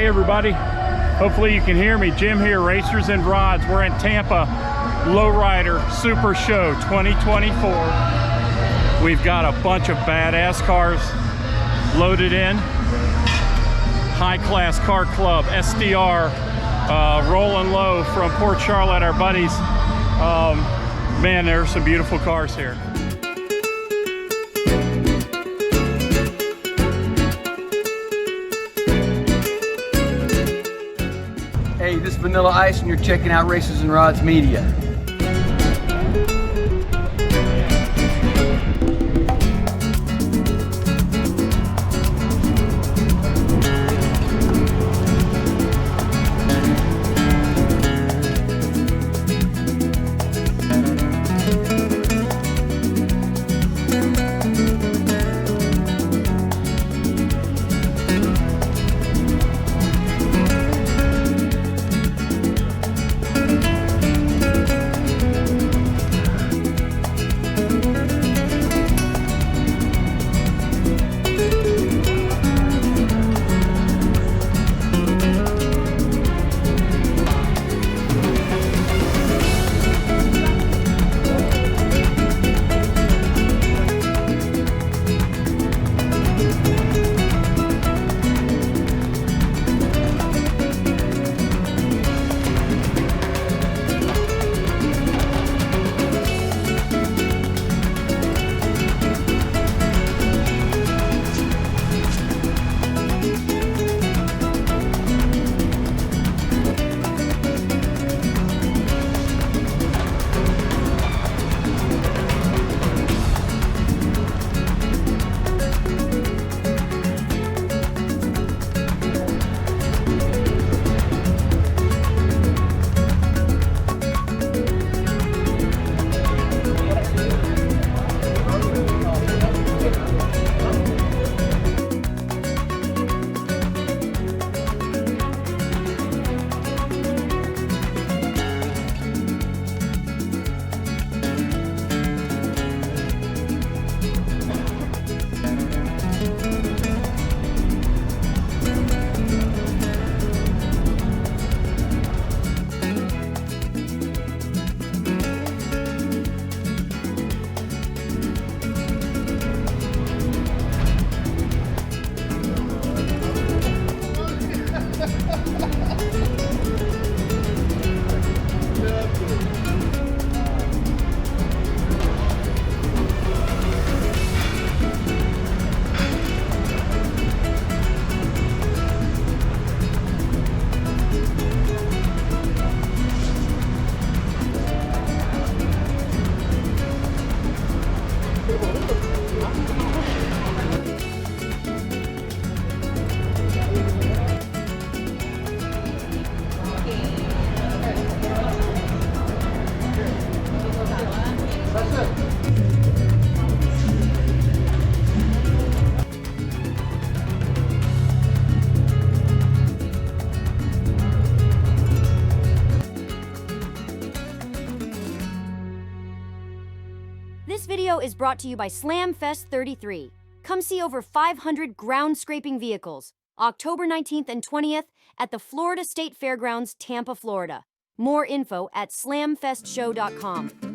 Hey everybody, hopefully you can hear me. Jim here, Racers and Rods. We're in Tampa, Lowrider Super Show 2024. We've got a bunch of badass cars loaded in. High Class Car Club, SDR, Rolling Low from Port Charlotte, our buddies. Man, there are some beautiful cars here. Hey, this is Vanilla Ice, and you're checking out Racers and Rods Media. This video is brought to you by Slam Fest 33. Come see over 500 ground-scraping vehicles, October 19th and 20th at the Florida State Fairgrounds, Tampa, Florida. More info at slamfestshow.com.